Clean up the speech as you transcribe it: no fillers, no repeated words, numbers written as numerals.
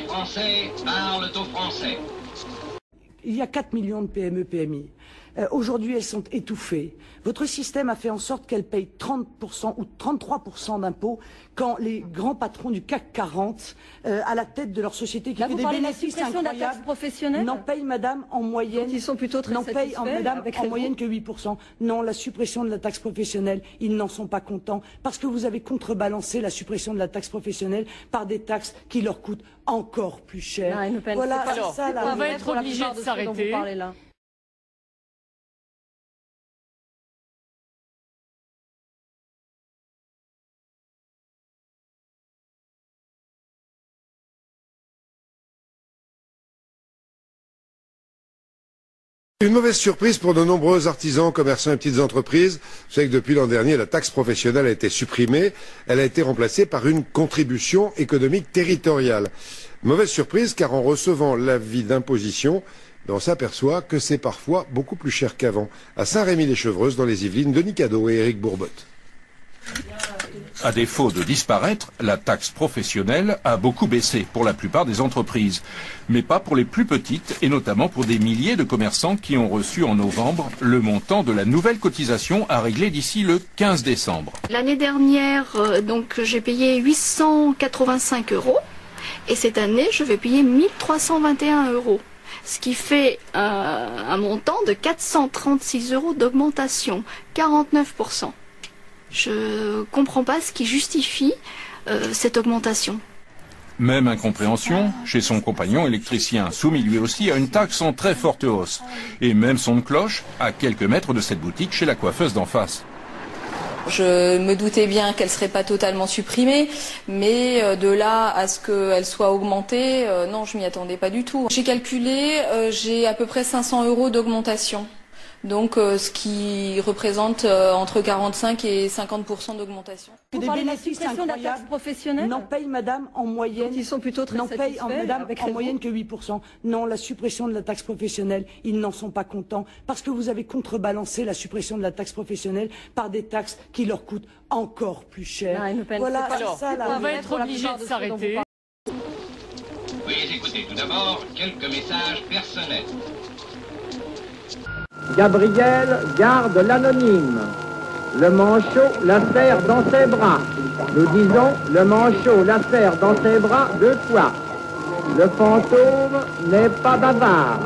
Français parlent au français. Il y a 4 millions de PME, PMI. Aujourd'hui, elles sont étouffées. Votre système a fait en sorte qu'elles payent 30% ou 33% d'impôts quand les grands patrons du CAC 40, à la tête de leur société qui fait des bénéfices incroyables, n'en payent, madame, en moyenne, ils sont plutôt très satisfaits, en moyenne que 8%. Non, la suppression de la taxe professionnelle, ils n'en sont pas contents parce que vous avez contrebalancé la suppression de la taxe professionnelle par des taxes qui leur coûtent encore plus cher. Voilà, c'est ça, on va être obligé de s'arrêter. Une mauvaise surprise pour de nombreux artisans, commerçants et petites entreprises. Vous savez que depuis l'an dernier, la taxe professionnelle a été supprimée. Elle a été remplacée par une contribution économique territoriale. Mauvaise surprise car en recevant l'avis d'imposition, on s'aperçoit que c'est parfois beaucoup plus cher qu'avant. À Saint-Rémy-les-Chevreuses, dans les Yvelines, Denis Cadeau et Éric Bourbotte. À défaut de disparaître, la taxe professionnelle a beaucoup baissé pour la plupart des entreprises, mais pas pour les plus petites et notamment pour des milliers de commerçants qui ont reçu en novembre le montant de la nouvelle cotisation à régler d'ici le 15 décembre. L'année dernière, j'ai payé 885 € et cette année, je vais payer 1321 €, ce qui fait un montant de 436 € d'augmentation, 49%. Je comprends pas ce qui justifie cette augmentation. Même incompréhension chez son compagnon électricien, soumis lui aussi à une taxe en très forte hausse. Et même son de cloche à quelques mètres de cette boutique chez la coiffeuse d'en face. Je me doutais bien qu'elle ne serait pas totalement supprimée, mais de là à ce qu'elle soit augmentée, non, je m'y attendais pas du tout. J'ai calculé, j'ai à peu près 500 € d'augmentation. Donc, ce qui représente entre 45 et 50% d'augmentation. Des bénéfices incroyables n'en payent, madame, en moyenne, ils sont plutôt très satisfaits, en moyenne que 8%. Non, la suppression de la taxe professionnelle, ils n'en sont pas contents parce que vous avez contrebalancé la suppression de la taxe professionnelle par des taxes qui leur coûtent encore plus cher. Voilà, on va être obligé de s'arrêter. Veuillez écouter tout d'abord quelques messages personnels. Gabriel garde l'anonyme. Le manchot la serre dans ses bras. Nous disons, le manchot la serre dans ses bras 2 fois. Le fantôme n'est pas bavard.